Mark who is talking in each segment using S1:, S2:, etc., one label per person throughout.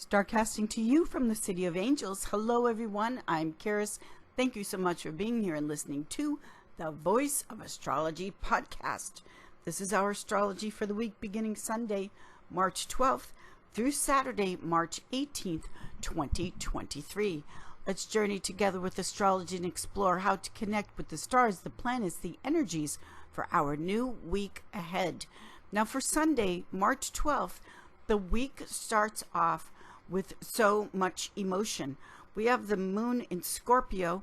S1: Starcasting to you from the City of Angels. Hello, everyone. I'm Karis. Thank you so much for being here and listening to the Voice of Astrology podcast. This is our astrology for the week beginning Sunday, March 12th through Saturday, March 18th, 2023. Let's journey together with astrology and explore how to connect with the stars, the planets, the energies for our new week ahead. Now, for Sunday, March 12th, the week starts off with so much emotion. We have the moon in Scorpio,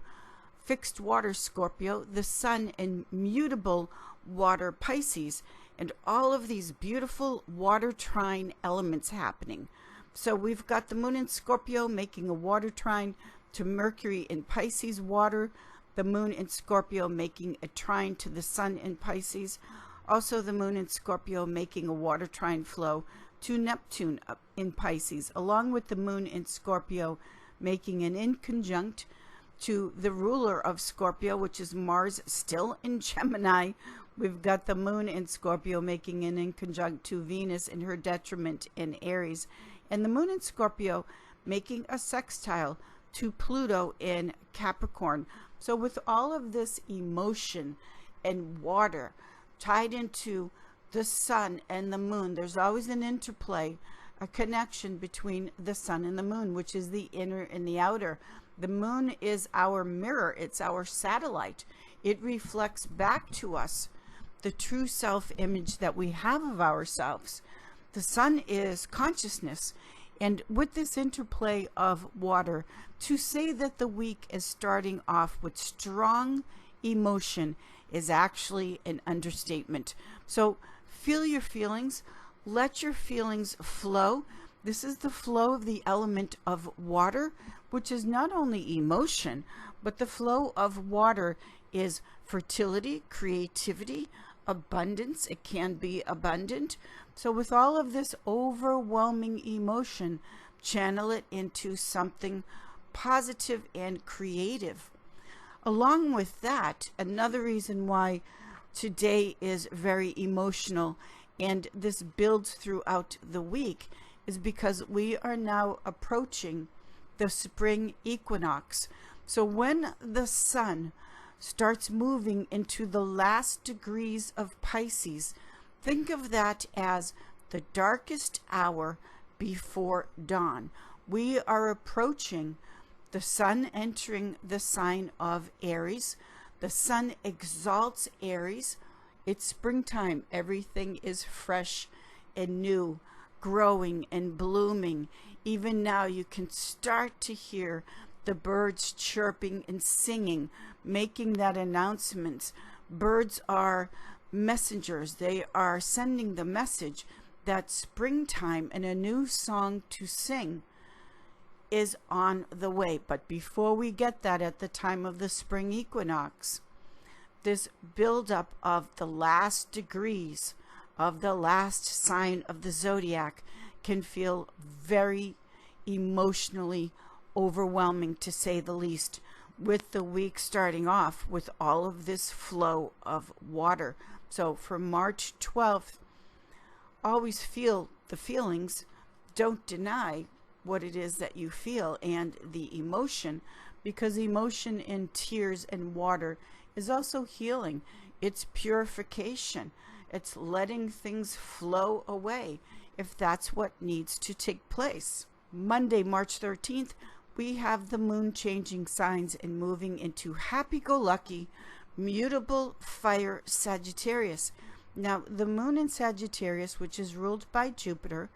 S1: fixed water Scorpio, the sun in mutable water Pisces, and all of these beautiful water trine elements happening. So we've got the moon in Scorpio making a water trine to Mercury in Pisces water, the moon in Scorpio making a trine to the sun in Pisces, also the moon in Scorpio making a water trine flow to Neptune in Pisces, along with the moon in Scorpio making an inconjunct to the ruler of Scorpio, which is Mars, still in Gemini. We've got the moon in Scorpio making an inconjunct to Venus in her detriment in Aries, and the moon in Scorpio making a sextile to Pluto in Capricorn. So with all of this emotion and water tied into the sun and the moon, there's always an interplay, a connection between the sun and the moon, which is the inner and the outer. The moon is our mirror, it's our satellite. It reflects back to us the true self-image that we have of ourselves. The sun is consciousness, and with this interplay of water, to say that the week is starting off with strong emotion is actually an understatement. So feel your feelings, let your feelings flow. This is the flow of the element of water, which is not only emotion, but the flow of water is fertility, creativity, abundance. It can be abundant. So with all of this overwhelming emotion, channel it into something positive and creative. Along with that, another reason why today is very emotional and this builds throughout the week is because we are now approaching the spring equinox. So when the sun starts moving into the last degrees of Pisces, think of that as the darkest hour before dawn. We are approaching the sun entering the sign of Aries. The sun exalts Aries. It's springtime. Everything is fresh and new, growing and blooming. Even now you can start to hear the birds chirping and singing, making that announcement. Birds are messengers. They are sending the message that springtime and a new song to sing is on the way. But before we get that, at the time of the spring equinox, this buildup of the last degrees of the last sign of the zodiac can feel very emotionally overwhelming, to say the least, with the week starting off with all of this flow of water. So for March 12th, always feel the feelings. Don't deny what it is that you feel and the emotion, because emotion in tears and water is also healing. It's purification. It's letting things flow away if that's what needs to take place. Monday, March 13th, we have the moon changing signs and moving into happy-go-lucky, mutable fire Sagittarius. Now, the moon in Sagittarius, which is ruled by Jupiter,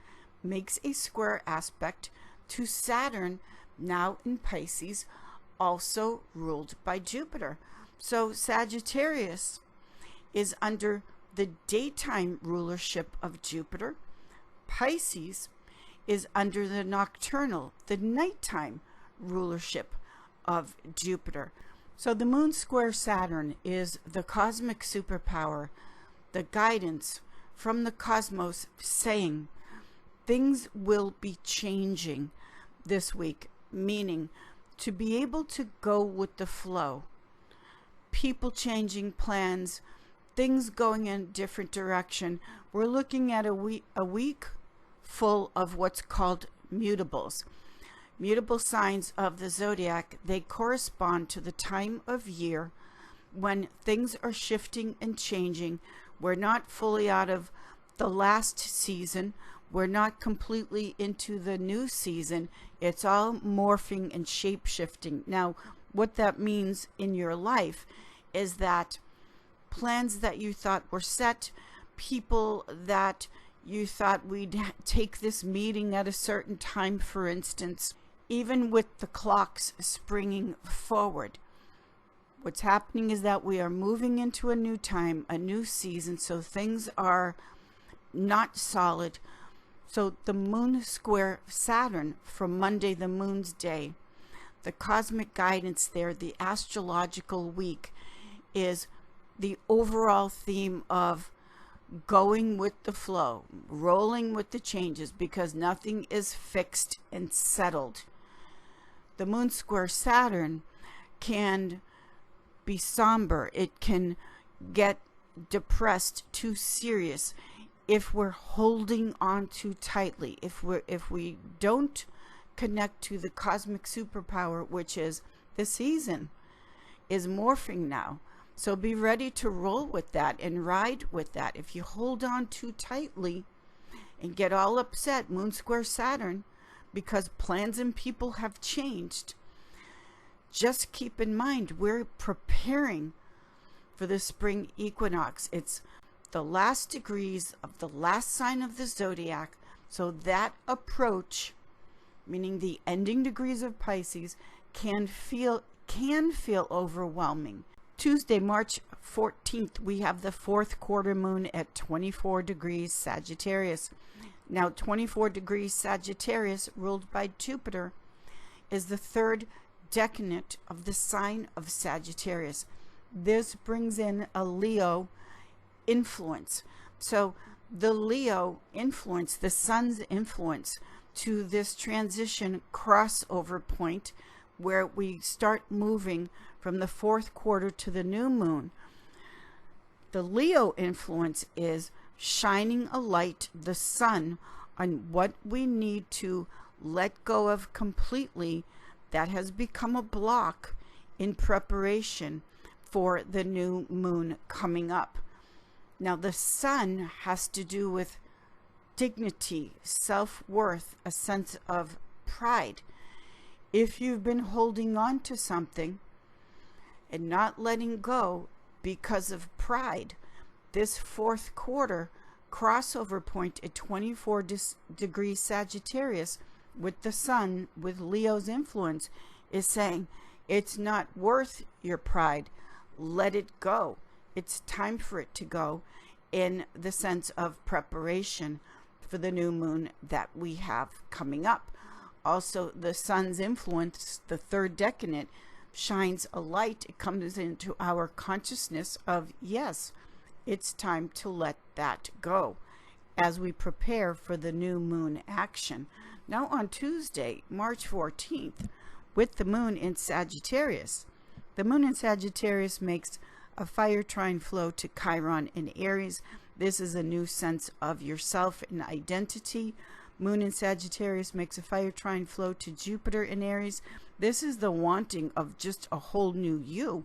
S1: makes a square aspect to Saturn, now in Pisces, also ruled by Jupiter. So Sagittarius is under the daytime rulership of Jupiter. Pisces is under the nocturnal, the nighttime rulership of Jupiter. So the moon square Saturn is the cosmic superpower, the guidance from the cosmos saying things will be changing this week, meaning to be able to go with the flow, people changing plans, things going in a different direction. We're looking at a week full of what's called mutables. Mutable signs of the zodiac, they correspond to the time of year when things are shifting and changing. We're not fully out of the last season. We're not completely into the new season. It's all morphing and shape-shifting. Now, what that means in your life is that plans that you thought were set, people that you thought we'd take this meeting at a certain time, for instance, even with the clocks springing forward. What's happening is that we are moving into a new time, a new season, so things are not solid. So the moon square Saturn from Monday, the moon's day, the cosmic guidance there, the astrological week, is the overall theme of going with the flow, rolling with the changes, because nothing is fixed and settled. The moon square Saturn can be somber. It can get depressed, too serious, if we're holding on too tightly, if we don't connect to the cosmic superpower, which is the season is morphing now. So be ready to roll with that and ride with that. If you hold on too tightly and get all upset, moon square Saturn, because plans and people have changed, just keep in mind we're preparing for the spring equinox. It's the last degrees of the last sign of the zodiac. So that approach, meaning the ending degrees of Pisces, can feel overwhelming. Tuesday, March 14th, we have the fourth quarter moon at 24 degrees Sagittarius. Now, 24 degrees Sagittarius, ruled by Jupiter, is the third decanate of the sign of Sagittarius. This brings in a Leo influence. So the Leo influence, the sun's influence to this transition crossover point where we start moving from the fourth quarter to the new moon. The Leo influence is shining a light, the sun, on what we need to let go of completely that has become a block in preparation for the new moon coming up. Now, the sun has to do with dignity, self-worth, a sense of pride. If you've been holding on to something and not letting go because of pride, this fourth quarter crossover point at 24 degrees Sagittarius with the sun, with Leo's influence, is saying it's not worth your pride. Let it go. It's time for it to go, in the sense of preparation for the new moon that we have coming up. Also, the sun's influence, the third decanate, shines a light. It comes into our consciousness of, yes, it's time to let that go as we prepare for the new moon action. Now on Tuesday, March 14th, with the moon in Sagittarius, the moon in Sagittarius makes a fire trine flow to Chiron in Aries. This is a new sense of yourself and identity. Moon in Sagittarius makes a fire trine flow to Jupiter in Aries. This is the wanting of just a whole new you.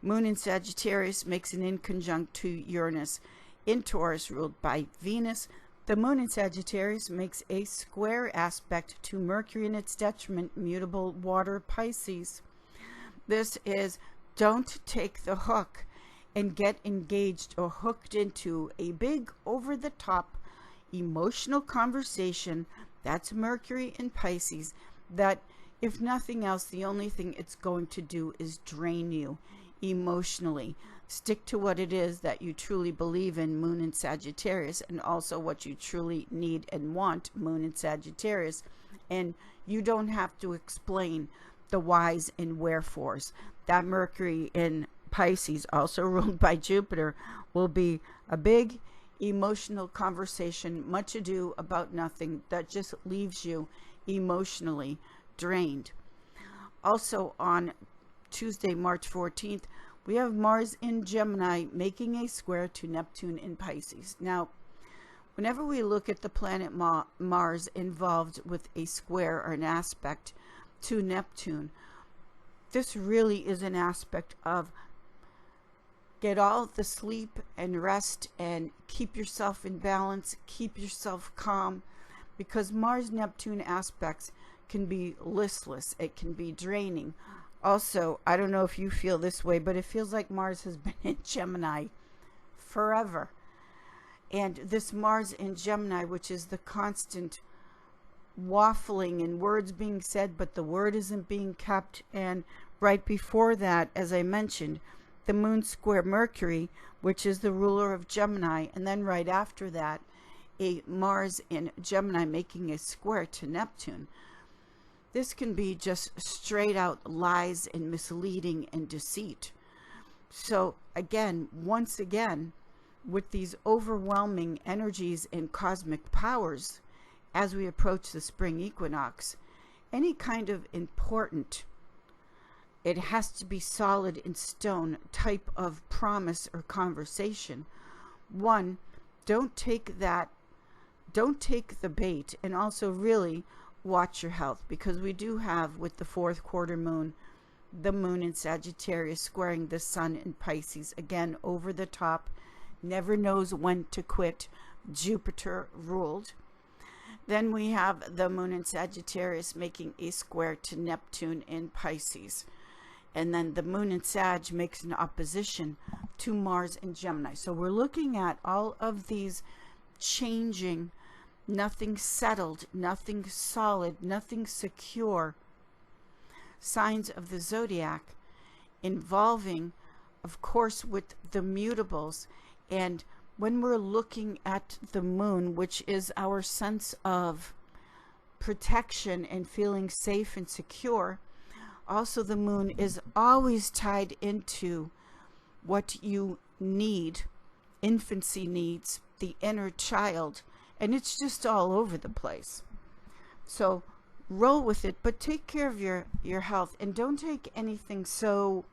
S1: Moon in Sagittarius makes an inconjunct to Uranus in Taurus, ruled by Venus. The moon in Sagittarius makes a square aspect to Mercury in its detriment, mutable water Pisces. This is, don't take the hook and get engaged or hooked into a big over-the-top emotional conversation. That's Mercury in Pisces, that if nothing else, the only thing it's going to do is drain you emotionally. Stick to what it is that you truly believe in, moon in Sagittarius, and also what you truly need and want, moon in Sagittarius. And you don't have to explain the whys and wherefores. That Mercury in Pisces, also ruled by Jupiter, will be a big emotional conversation, much ado about nothing, that just leaves you emotionally drained. Also on Tuesday, March 14th, we have Mars in Gemini making a square to Neptune in Pisces. Now, Whenever we look at the planet Mars involved with a square or an aspect to Neptune, this really is an aspect of get all the sleep and rest and keep yourself in balance, keep yourself calm, because Mars-Neptune aspects can be listless. It can be draining. Also, I don't know if you feel this way, but it feels like Mars has been in Gemini forever. And this Mars in Gemini, which is the constant waffling and words being said, but the word isn't being kept. And right before that, as I mentioned, the moon square Mercury, which is the ruler of Gemini. And then right after that, a Mars in Gemini making a square to Neptune. This can be just straight out lies and misleading and deceit. So again, once again, with these overwhelming energies and cosmic powers, as we approach the spring equinox, any kind of important, it has to be solid in stone type of promise or conversation. One, don't take the bait, and also really watch your health, because we do have, with the fourth quarter moon, the moon in Sagittarius squaring the sun in Pisces, again over the top, never knows when to quit, Jupiter ruled. Then we have the moon in Sagittarius making a square to Neptune in Pisces. And then the moon in Sag makes an opposition to Mars in Gemini. So we're looking at all of these changing, nothing settled, nothing solid, nothing secure signs of the zodiac, involving, of course, with the mutables. And when we're looking at the moon, which is our sense of protection and feeling safe and secure, also the moon is always tied into what you need, infancy needs, the inner child, and it's just all over the place. So roll with it, but take care of your health, and don't take anything so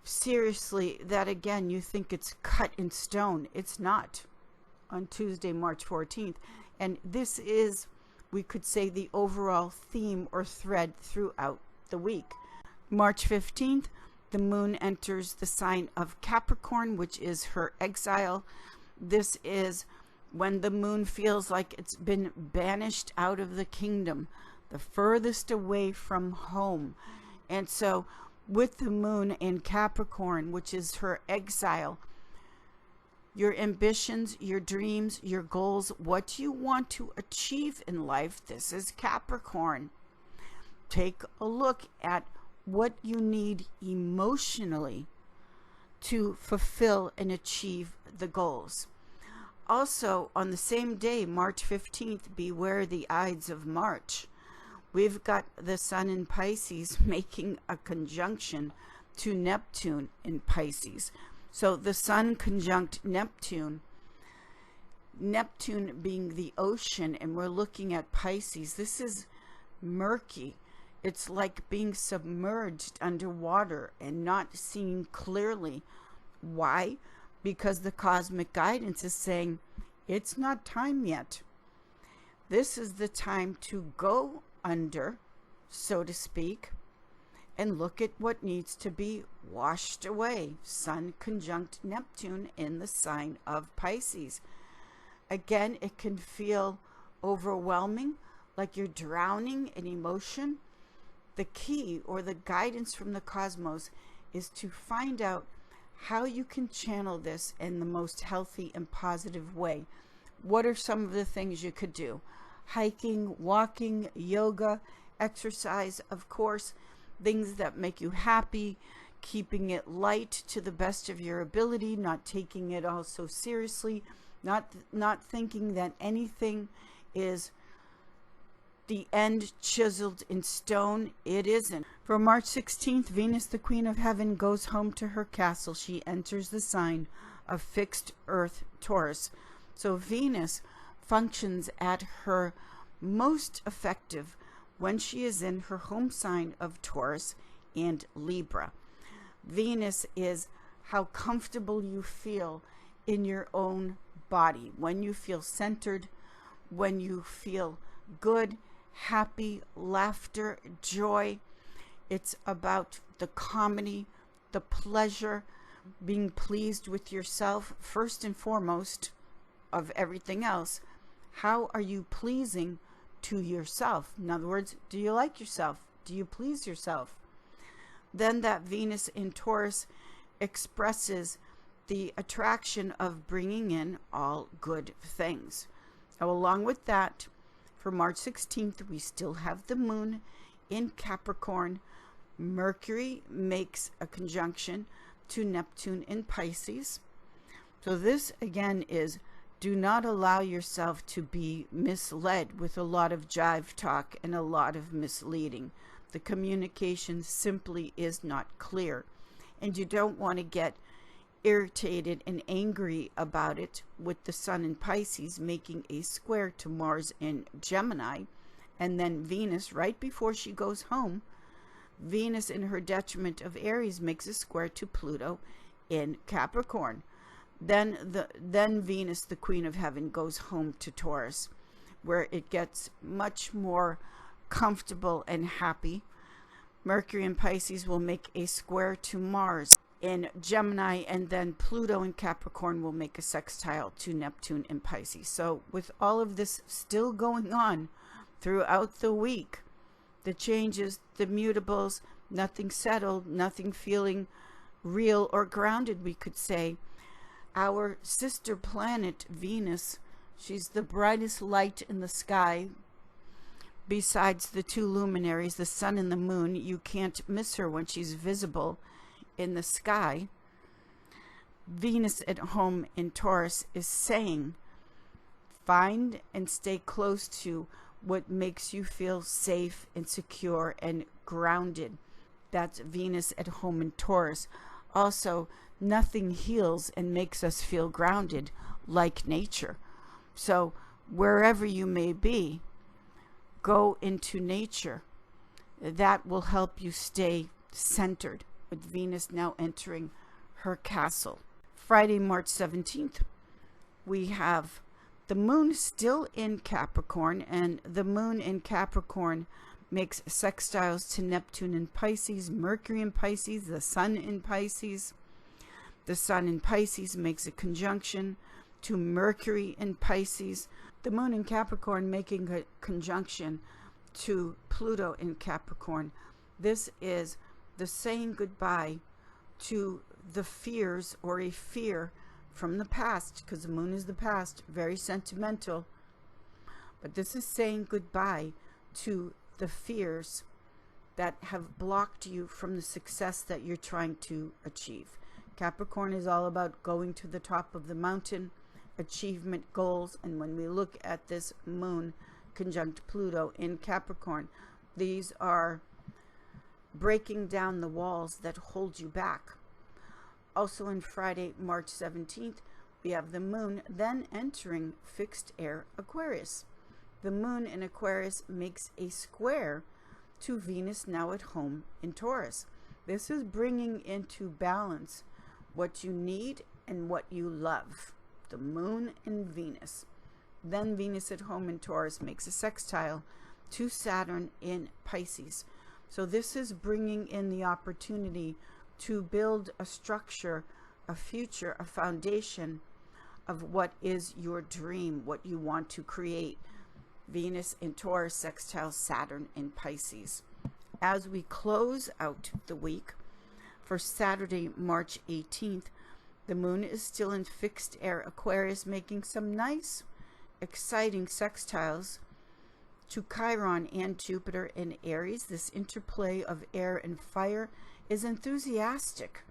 S1: seriously that again you think it's cut in stone. It's not. On Tuesday, March 14th, and this is, we could say, the overall theme or thread throughout the week. March 15th, the moon enters the sign of Capricorn, which is her exile. This is when the moon feels like it's been banished out of the kingdom, the furthest away from home. And so with the moon in Capricorn, which is her exile, your ambitions, your dreams, your goals, what you want to achieve in life, this is Capricorn. Take a look at what you need emotionally to fulfill and achieve the goals. Also, on the same day, March 15th, beware the Ides of March. We've got the sun in Pisces making a conjunction to Neptune in Pisces. So the sun conjunct Neptune, Neptune being the ocean, and we're looking at Pisces. This is murky. It's like being submerged underwater and not seeing clearly. Why? Because the cosmic guidance is saying it's not time yet. This is the time to go under, so to speak, and look at what needs to be washed away. Sun conjunct Neptune in the sign of Pisces. Again, it can feel overwhelming, like you're drowning in emotion. The key, or the guidance from the cosmos, is to find out how you can channel this in the most healthy and positive way. What are some of the things you could do? Hiking, walking, yoga, exercise, of course, things that make you happy, keeping it light to the best of your ability, not taking it all so seriously, not thinking that anything is the end chiseled in stone. It isn't. For March 16th, Venus, the Queen of Heaven, goes home to her castle. She enters the sign of fixed Earth, Taurus. So Venus functions at her most effective when she is in her home sign of Taurus and Libra. Venus is how comfortable you feel in your own body. When you feel centered, when you feel good, happy, laughter, joy, it's about the comedy, the pleasure, being pleased with yourself first and foremost of everything else. How are you pleasing to yourself? In other words, do you like yourself? Do you please yourself? Then that Venus in Taurus expresses the attraction of bringing in all good things. Now, along with that, for March 16th, we still have the moon in Capricorn. Mercury makes a conjunction to Neptune in Pisces. So this again is, do not allow yourself to be misled with a lot of jive talk and a lot of misleading. The communication simply is not clear, and you don't want to get irritated and angry about it with the Sun in Pisces making a square to Mars in Gemini, and then Venus right before she goes home. Venus in her detriment of Aries makes a square to Pluto in Capricorn. Then Venus, the Queen of Heaven, goes home to Taurus, where it gets much more comfortable and happy. Mercury in Pisces will make a square to Mars in Gemini, and then Pluto in Capricorn will make a sextile to Neptune in Pisces. So with all of this still going on throughout the week, the changes, the mutables, nothing settled, nothing feeling real or grounded, we could say. Our sister planet, Venus, she's the brightest light in the sky. Besides the two luminaries, the sun and the moon, you can't miss her when she's visible in the sky. Venus at home in Taurus is saying, find and stay close to what makes you feel safe and secure and grounded. That's Venus at home in Taurus. Also, nothing heals and makes us feel grounded like nature. So wherever you may be, go into nature. That will help you stay centered, with Venus now entering her castle. Friday, March 17th, we have the moon still in Capricorn, and the moon in Capricorn makes sextiles to Neptune in Pisces, Mercury in Pisces, the sun in Pisces. The sun in Pisces makes a conjunction to Mercury in Pisces. The moon in Capricorn making a conjunction to Pluto in Capricorn. This is the saying goodbye to the fears, or a fear from the past, because the moon is the past, very sentimental. But this is saying goodbye to the fears that have blocked you from the success that you're trying to achieve. Capricorn is all about going to the top of the mountain, achievement, goals. And when we look at this moon conjunct Pluto in Capricorn, these are breaking down the walls that hold you back. Also on Friday, March 17th, we have the moon then entering fixed air Aquarius. The moon in Aquarius makes a square to Venus now at home in Taurus. This is bringing into balance what you need and what you love. The moon and Venus. Then Venus at home in Taurus makes a sextile to Saturn in Pisces. So this is bringing in the opportunity to build a structure, a future, a foundation of what is your dream, what you want to create. Venus in Taurus sextile Saturn in Pisces. As we close out the week, for Saturday, March 18th, the moon is still in fixed air Aquarius, making some nice, exciting sextiles to Chiron and Jupiter in Aries. This interplay of air and fire is enthusiastic.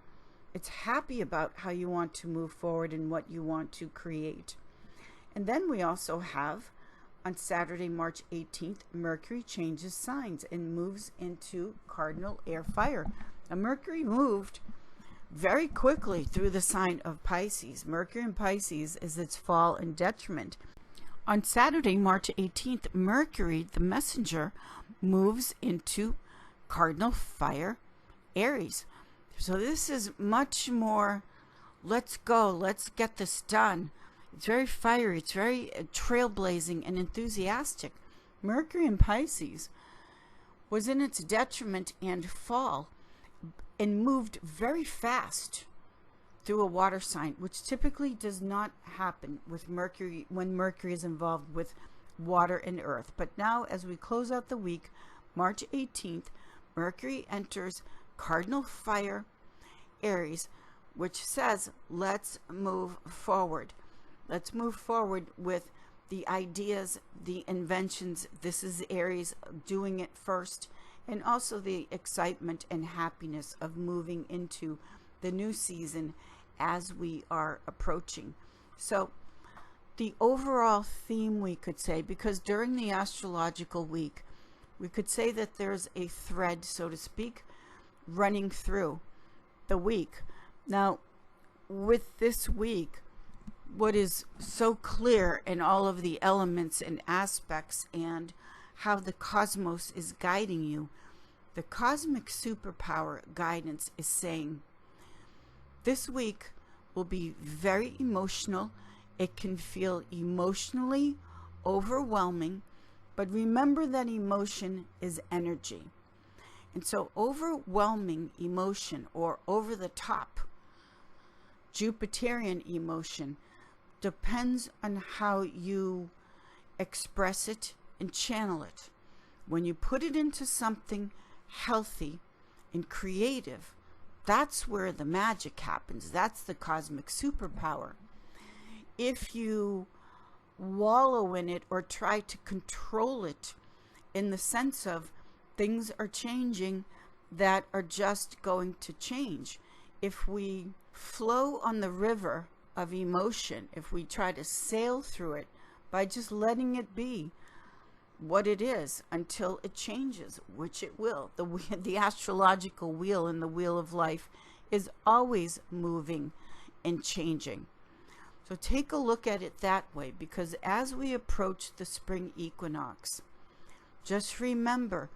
S1: It's happy about how you want to move forward and what you want to create. And then we also have, on Saturday, March 18th, Mercury changes signs and moves into cardinal air fire. Now, Mercury moved very quickly through the sign of Pisces. Mercury in Pisces is its fall and detriment. On Saturday, March 18th, Mercury, the messenger, moves into cardinal fire Aries. So this is much more, let's go, let's get this done. It's very fiery. It's very trailblazing and enthusiastic. Mercury in Pisces was in its detriment and fall and moved very fast through a water sign, which typically does not happen with Mercury when Mercury is involved with water and earth. But now, as we close out the week, March 18th, Mercury enters cardinal fire Aries, which says, let's move forward. Let's move forward with the ideas, the inventions. This is Aries doing it first, and also the excitement and happiness of moving into the new season as we are approaching. So the overall theme, we could say, because during the astrological week, we could say that there's a thread, so to speak, running through the week. Now, with this week, what is so clear in all of the elements and aspects and how the cosmos is guiding you, the cosmic superpower guidance is saying this week will be very emotional. It can feel emotionally overwhelming, but remember that emotion is energy. And so overwhelming emotion or over the top Jupiterian emotion depends on how you express it and channel it. When you put it into something healthy and creative, that's where the magic happens. That's the cosmic superpower. If you wallow in it or try to control it in the sense of things are changing that are just going to change, if we flow on the river of emotion, if we try to sail through it by just letting it be what it is until it changes, which it will. The astrological wheel and the wheel of life is always moving and changing. So take a look at it that way, because as we approach the spring equinox, just remember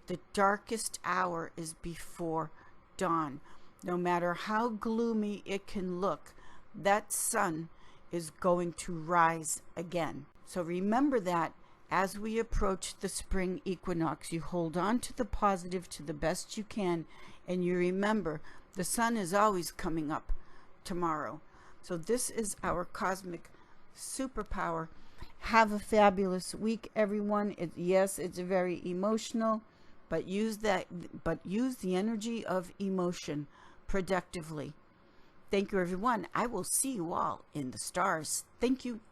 S1: the darkest hour is before dawn. No matter how gloomy it can look, that sun is going to rise again. So remember that as we approach the spring equinox, you hold on to the positive to the best you can, and you remember the sun is always coming up tomorrow. So this is our cosmic superpower. Have a fabulous week, everyone. Yes, it's very emotional, but use the energy of emotion productively. Thank you, everyone. I will see you all in the stars. Thank you.